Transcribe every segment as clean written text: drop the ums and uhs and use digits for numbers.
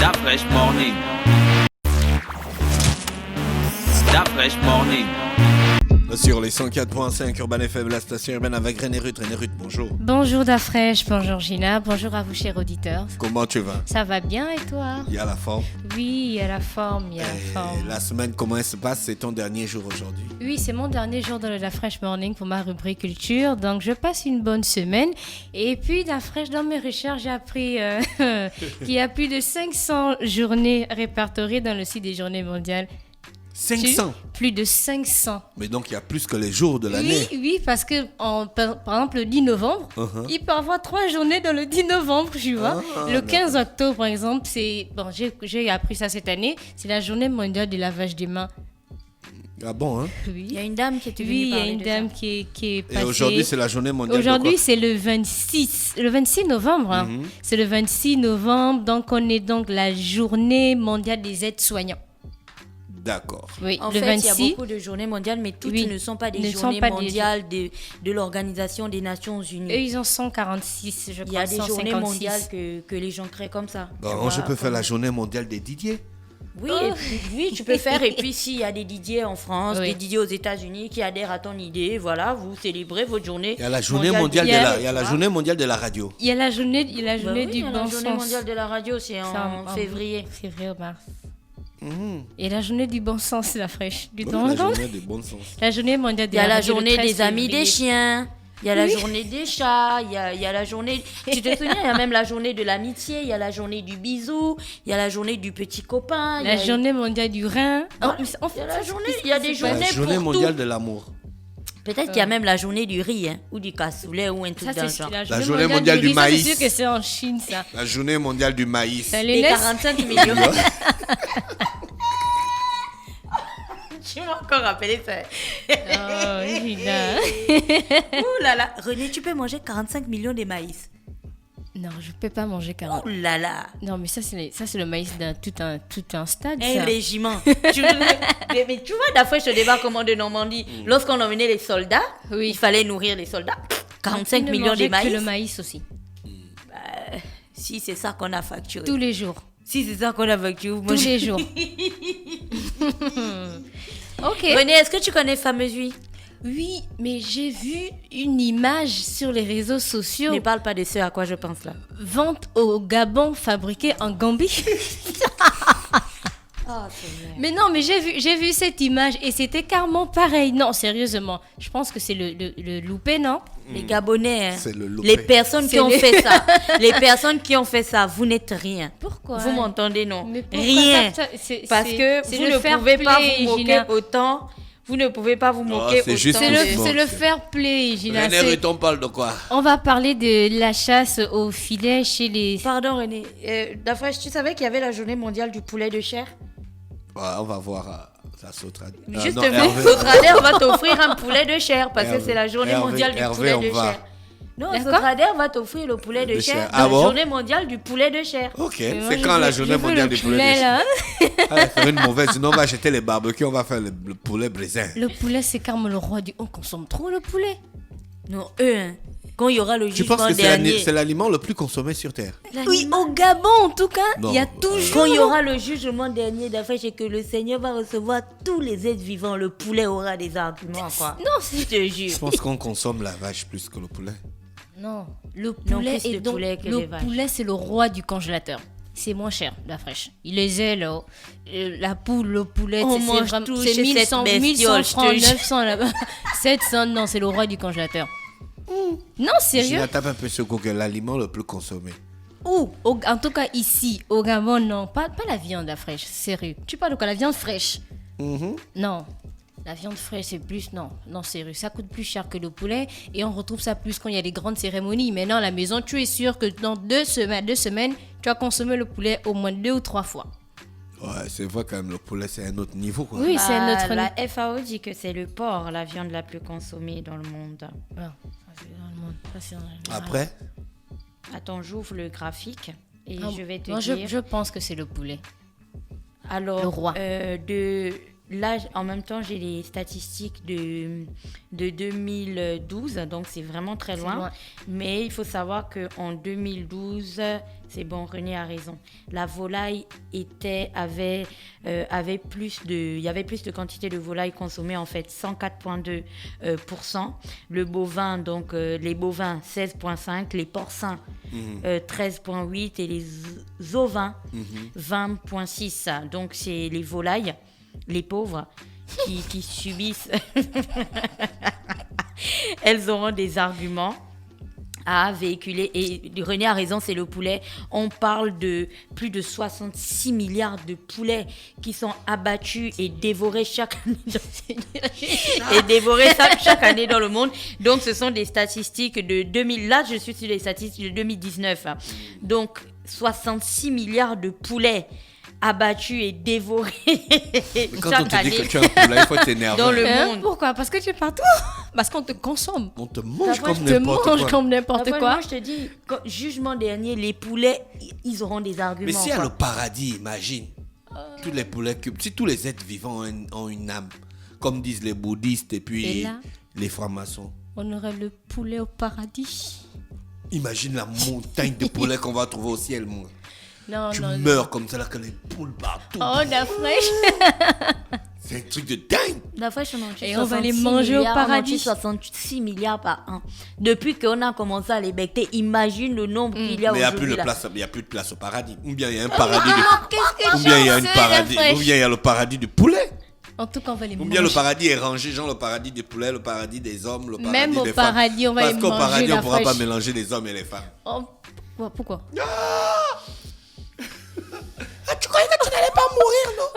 Da Fresh Morning. Da Fresh Morning. Sur les 104.5 Urban FM, la station urbaine avec René Ruth. René Ruth, bonjour. Bonjour Dafresh, bonjour Gina, bonjour à vous chers auditeurs. Comment tu vas? Ça va bien et toi? Il y a la forme. Oui, il y a la forme, il y a la forme. La semaine, comment elle se passe? C'est ton dernier jour aujourd'hui. Oui, c'est mon dernier jour dans le Dafresh Morning pour ma rubrique culture, donc je passe une bonne semaine. Et puis Dafresh, dans mes recherches, j'ai appris qu'il y a plus de 500 journées répertoriées dans le site des journées mondiales. 500? Plus de 500. Mais donc il y a plus que les jours de l'année. Oui, parce que par exemple le 10 novembre, il peut y avoir 3 journées dans le 10 novembre, tu vois. Le 15 octobre, par exemple, c'est bon, j'ai appris ça cette année, c'est la journée mondiale du lavage des mains. Ah bon, hein? Oui. Il y a une dame qui était venue Oui, il y a parler une de dame ça. qui est passée. Et aujourd'hui, c'est la journée mondiale Aujourd'hui, de quoi? c'est le 26 novembre. Hein. C'est le 26 novembre, donc on est donc la journée mondiale des aides-soignants. D'accord. Oui, En le fait, 26. il y a beaucoup de journées mondiales, mais toutes Oui, ne sont pas des ne sont journées pas des mondiales de l'Organisation des Nations Unies. Eux, ils en sont 46, je crois. Il y a des 156. journées mondiales que les gens créent comme ça. Bon, Tu je vois, peux faire comme- la journée mondiale des Didier. Oui, et puis, oui, tu peux faire. Et puis, s'il y a des Didier en France, Oui. des Didier aux États-Unis qui adhèrent à ton idée, voilà, vous célébrez votre journée. Il y a la journée mondiale, Il y a- il y a la journée mondiale de la radio. Il y a la journée, du La bon journée sens. mondiale de la radio, c'est en février. Février ou mars. Et la journée du bon sens, c'est la fraîche. Du Ouais, temps, la donc. journée de bon sens. La journée mondiale de Il y a la radio, le journée 13 des amis février. des chiens. Il y a la journée des chats, il y a la journée... Tu te souviens, il y a même la journée de l'amitié, il y a la journée du bisou, il y a la journée du petit copain. La il y a- journée mondiale du rein. Voilà. En Il y a la ça, journée, c'est- il y a des c'est pas- journées La journée pour mondiale tout. de l'amour. Peut-être qu'il y a même la journée du riz, hein, ou du cassoulet, ou un truc Ça, dans le c'est genre. la journée mondiale du riz. Ça, maïs. c'est sûr que c'est en Chine, ça. La journée mondiale du maïs. Ça les Les laisse. 45 millions. Tu m'as encore rappelé ça. Oh, Gina. Ouh là là. René, tu peux manger 45 millions de maïs. Non, je peux pas manger 40. Ouh là là. Non, mais ça, c'est le maïs d'un tout un stade. Un ça. régiment. mais tu vois, d'après je te débat comment de Normandie, lorsqu'on emmenait les soldats, Oui. il fallait nourrir les soldats. 45 On ne millions de mangeait que maïs. le maïs aussi. Si c'est ça qu'on a facturé. Tous les jours. Si c'est ça qu'on a facturé. Tous les jours. Ok. René, est-ce que tu connais Fameuse Vie? Oui, mais j'ai vu une image sur les réseaux sociaux. Ne parle pas de ce à quoi je pense là. Vente au Gabon fabriquée en Gambie. Oh, Seigneur. Mais non, mais j'ai vu cette image et c'était carrément pareil. Non, sérieusement. Je pense que c'est le loupé, non? Les Gabonais, hein. C'est le loupé. Les personnes qui C'est ont les- fait ça, les personnes qui ont fait ça, vous n'êtes rien. Pourquoi? Vous m'entendez, non? Mais pourquoi Rien. Parce c'est que vous le ne fair pouvez pas play, vous moquer Gina. autant. Vous ne pouvez pas vous moquer c'est autant. juste C'est Doucement, le c'est- fair play, Gina. René Ruth, on parle de quoi? On va parler de la chasse au filet chez les... Pardon, René. D'après, tu savais qu'il y avait la journée mondiale du poulet de chair? Ouais, on va voir. Ça sautera. Justement, Sotrader va t'offrir un poulet de chair parce que Hervé, c'est la journée Hervé, mondiale du Hervé, poulet on de va. chair. Non, D'accord. Sotrader va t'offrir le poulet de De chair chair. dans Ah la bon? journée mondiale du poulet de chair. Ok, Mais moi, c'est je quand la veux- journée je veux mondiale le du poulet? là. Ah, c'est une mauvaise, sinon on va acheter les barbecues, on va faire le poulet brésilien. Le poulet, c'est carrément le roi du... On consomme trop le poulet. Non, eux, hein, quand il y aura le Tu jugement penses que dernier. c'est l'aliment le plus consommé sur Terre? Oui, au Gabon, en tout cas, Non, il y a bah, toujours... Quand il y aura le jugement dernier d'affaires, c'est que le Seigneur va recevoir tous les êtres vivants. Le poulet aura des arguments, quoi. Non, Je c'est... te Je jure. pense qu'on consomme la vache plus que le poulet. Non, le Non, poulet plus de est donc... poulet que Le les vaches. poulet, c'est le roi du congélateur. C'est moins cher, la fraîche. Il les ailes, oh. La poule, le poulet, On c'est mange vraiment... tout C'est chez 1100, cette 1100 bestiole, je te francs, jure. 900 là-bas. 700, non, c'est le roi du congélateur. Non, sérieux? Gina, tape un peu sur Google, l'aliment le plus consommé. Où? En tout cas, ici, au Gabon, non. Pas la viande, la fraîche, sérieux. Tu parles de quoi? La viande fraîche? Non. La viande fraîche, c'est plus... Non, sérieux. Ça coûte plus cher que le poulet. Et on retrouve ça plus quand il y a des grandes cérémonies. Maintenant, à la maison, tu es sûr que dans 2 semaines, tu as consommé le poulet au moins 2 ou 3 fois. Ouais, c'est vrai quand même, le poulet c'est un autre niveau quoi. Oui, c'est notre... La FAO dit que c'est le porc, la viande la plus consommée dans le monde. Ah, ça, c'est dans le monde. Ça, c'est dans le- Après, Attends, j'ouvre le graphique et Ah, je vais te moi, dire. je pense que c'est le poulet. Alors, le roi. là, en même temps, j'ai les statistiques de 2012, donc c'est vraiment très loin. loin. Mais il faut savoir qu'en 2012, c'est bon, René a raison. La volaille avait plus il y avait plus de quantité de volaille consommée, en fait, 104,2%. Le bovin, donc les bovins, 16,5%. Les porcins, 13,8%. Et les ovins, 20,6%. Donc, c'est les volailles, les pauvres, qui subissent. Elles auront des arguments à véhiculer. Et René a raison, c'est le poulet. On parle de plus de 66 milliards de poulets qui sont abattus et dévorés chaque année chaque année dans le monde. Donc, ce sont des statistiques de 2000. Là, je suis sur les statistiques de 2019. Donc, 66 milliards de poulets abattus et dévorés Quand chaque on te année dit que tu es un poulet, il faut t'énerver. dans le Hein? monde. Pourquoi? Parce que tu es partout. Parce qu'on te consomme. On te mange On comme te n'importe mange quoi. comme n'importe Après, quoi. moi, je te dis, jugement dernier, les poulets, ils auront des arguments. Mais s'il y a quoi. le paradis, imagine. Tous les poulets, si tous les êtres vivants ont une âme, comme disent les bouddhistes et puis Et là? les francs-maçons. On aurait le poulet au paradis. Imagine la montagne de poulets qu'on va trouver au ciel, moi. Non, Tu non. meurs comme ça, là, que les poules partout. Oh, la fraîche. C'est un truc de dingue. La fraîche, on en tue Et on va 66 les manger au milliards, paradis. On en tue 66 milliards par an. Depuis qu'on a commencé à les becter, imagine le nombre qu'il y a Mais il n'y a aujourd'hui. plus de place au paradis. Ou bien il y a un paradis de... Qu'est-ce que Ou bien il y a j'en une sais, paradis... la fraîche. Ou bien il y a le paradis du poulet. En tout cas, on va les Ou manger. bien le paradis est rangé, genre le paradis des poulets, le paradis des hommes, le paradis Même au des femmes. paradis, on va Parce les qu'au manger, paradis, on la ne pourra pas fraîche. mélanger les hommes et les femmes. Oh, pourquoi? Ah, tu croyais que tu n'allais pas mourir, non?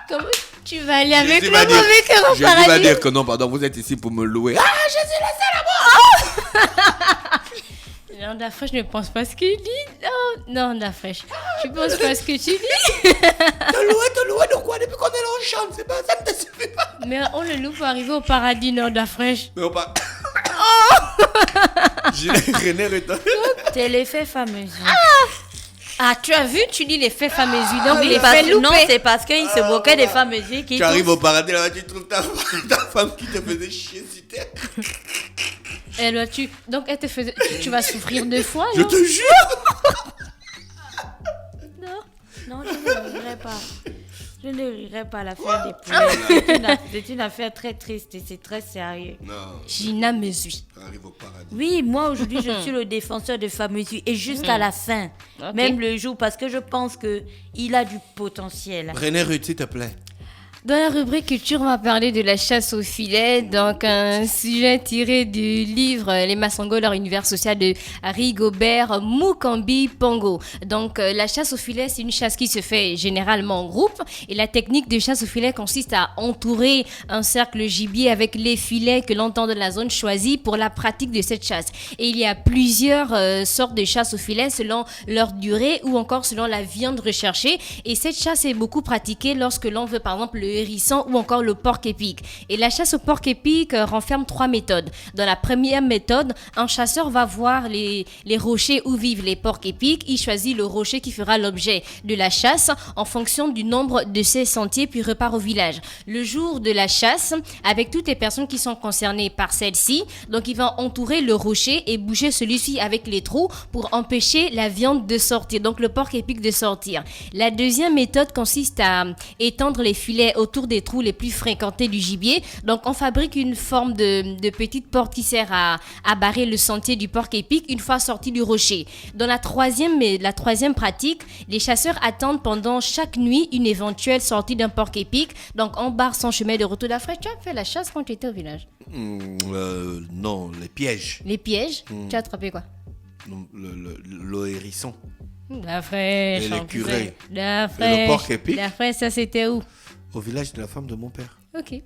Comment tu vas aller avec Jésus le va dire- mauvais cœur au Jésus va paradis? dire que non, pardon, vous êtes ici pour me louer. Ah, Non, la fraîche ne pense pas ce qu'il dit. Non, la fraîche. Tu penses pas ce que tu dis. te louer de quoi? Depuis qu'on est là, on chante, c'est pas ça, ne te suffit pas. Mais on le loue pour arriver au paradis, non, la fraîche. Mais on pas. René retourne. C'est l'effet fameux. Ah, tu as vu, tu dis les faits fameux. Donc, Oui, les parce- faits loupés. non, c'est parce qu'il se moquait des femmes qui Tu arrives au paradis, là, tu trouves ta femme qui te faisait chier sur terre. Donc, elle te faisait... tu vas souffrir 2 fois, Je non? te jure. Non, je ne rirai pas. Je ne rirai pas à l'affaire des poulets. C'est une affaire très triste et c'est très sérieux. Non, Gina me suit. tu arrives au paradis. Oui, moi aujourd'hui je suis le défenseur de Fameuse et jusqu'à la fin, Ok. même le jour, parce que je pense qu'il a du potentiel. René Ruth, s'il te plaît. Dans la rubrique culture, on va parler de la chasse au filet, donc un sujet tiré du livre Les Massango, leur univers social de Rigobert Mukambi Pongo. Donc la chasse au filet, c'est une chasse qui se fait généralement en groupe et la technique de chasse au filet consiste à entourer un cercle gibier avec les filets que l'on tend de la zone choisie pour la pratique de cette chasse. Et il y a plusieurs sortes de chasse au filet selon leur durée ou encore selon la viande recherchée et cette chasse est beaucoup pratiquée lorsque l'on veut par exemple le hérisson ou encore le porc épic. Et la chasse au porc épic renferme 3 méthodes. Dans la première méthode, un chasseur va voir les rochers où vivent les porcs épics. Il choisit le rocher qui fera l'objet de la chasse en fonction du nombre de ses sentiers puis repart au village. Le jour de la chasse, avec toutes les personnes qui sont concernées par celle-ci, donc il va entourer le rocher et boucher celui-ci avec les trous pour empêcher la viande de sortir, donc le porc épic de sortir. La deuxième méthode consiste à étendre les filets autour des trous les plus fréquentés du gibier. Donc on fabrique une forme de petite porte qui sert à barrer le sentier du porc épic une fois sorti du rocher. Dans la troisième pratique, les chasseurs attendent pendant chaque nuit une éventuelle sortie d'un porc épic. Donc on barre son chemin de retour. La fraîche, tu as fait la chasse quand tu étais au village? Non, les pièges. Les pièges? Tu as attrapé quoi? Non, le hérisson. La fraîche. Et les curés. La Et fraîche. le porc épic. La fraîche, ça c'était où? Au village de la femme de mon père. Ok.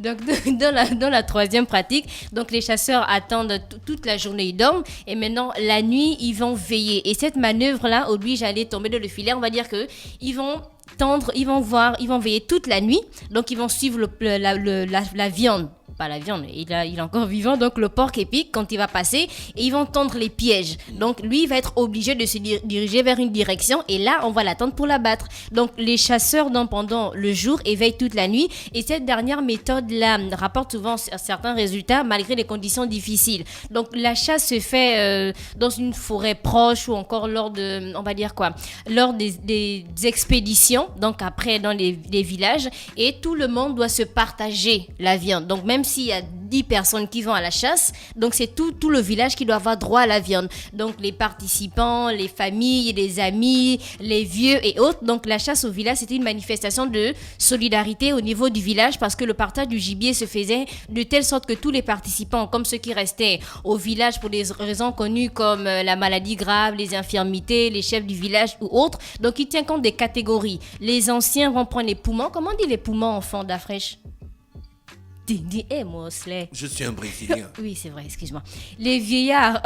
Donc, dans la troisième pratique, donc les chasseurs attendent toute la journée, ils dorment. Et maintenant, la nuit, ils vont veiller. Et cette manœuvre-là oblige à aller tomber dans le filet. On va dire qu'ils vont tendre, ils vont veiller toute la nuit. Donc, ils vont suivre la viande. pas la viande, il est encore vivant, donc le porc épic, quand il va passer, et ils vont tendre les pièges. Donc lui, il va être obligé de se diriger vers une direction, et là, on va l'attendre pour l'abattre. Donc les chasseurs, donc, pendant le jour, éveillent toute la nuit, et cette dernière méthode-là rapporte souvent certains résultats, malgré les conditions difficiles. Donc la chasse se fait dans une forêt proche, ou encore lors de, on va dire quoi, lors des expéditions, donc après dans les villages, et tout le monde doit se partager la viande. Donc même s'il y a 10 personnes qui vont à la chasse, donc c'est tout le village qui doit avoir droit à la viande. Donc les participants, les familles, les amis, les vieux et autres. Donc la chasse au village, c'était une manifestation de solidarité au niveau du village, parce que le partage du gibier se faisait de telle sorte que tous les participants, comme ceux qui restaient au village pour des raisons connues comme la maladie grave, les infirmités, les chefs du village ou autres, donc il tient compte des catégories. Les anciens vont prendre les poumons. Comment on dit les poumons, enfant d'Afrèche? Je suis un Brésilien. Oui, c'est vrai, excuse-moi. Les vieillards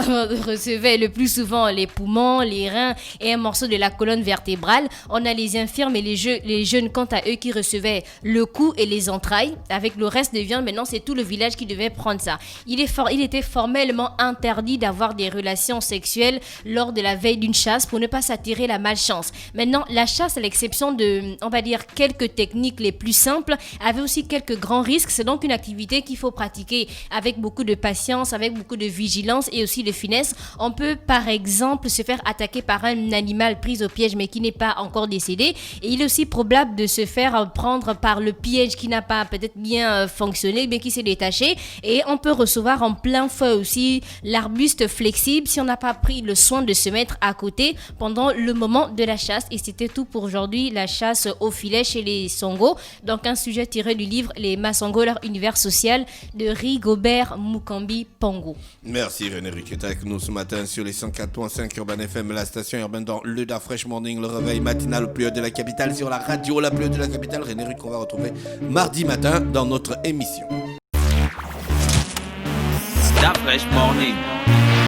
recevaient le plus souvent les poumons, les reins et un morceau de la colonne vertébrale. On a les infirmes et les jeunes, quant à eux, qui recevaient le cou et les entrailles. Avec le reste de viande, maintenant, c'est tout le village qui devait prendre ça. Il était formellement interdit d'avoir des relations sexuelles lors de la veille d'une chasse pour ne pas s'attirer la malchance. Maintenant, la chasse, à l'exception de, on va dire, quelques techniques les plus simples, avait aussi quelques grands risques. C'est donc une activité qu'il faut pratiquer avec beaucoup de patience, avec beaucoup de vigilance et aussi de finesse. On peut par exemple se faire attaquer par un animal pris au piège mais qui n'est pas encore décédé, et il est aussi probable de se faire prendre par le piège qui n'a pas peut-être bien fonctionné, bien qui s'est détaché, et on peut recevoir en plein feu aussi l'arbuste flexible si on n'a pas pris le soin de se mettre à côté pendant le moment de la chasse. Et c'était tout pour aujourd'hui, la chasse au filet chez les Songo, donc un sujet tiré du livre Les Masongo, leur univers social de Rigobert Mukambi Pongo. Merci René Ruc, qui est avec nous ce matin sur les 104.5 Urban FM, la station urbaine dans le Da Fresh Morning, le réveil matinal au plus haut de la capitale, sur la radio la plus haute de la capitale. René Ruc, qu'on va retrouver mardi matin dans notre émission. Da Fresh Morning.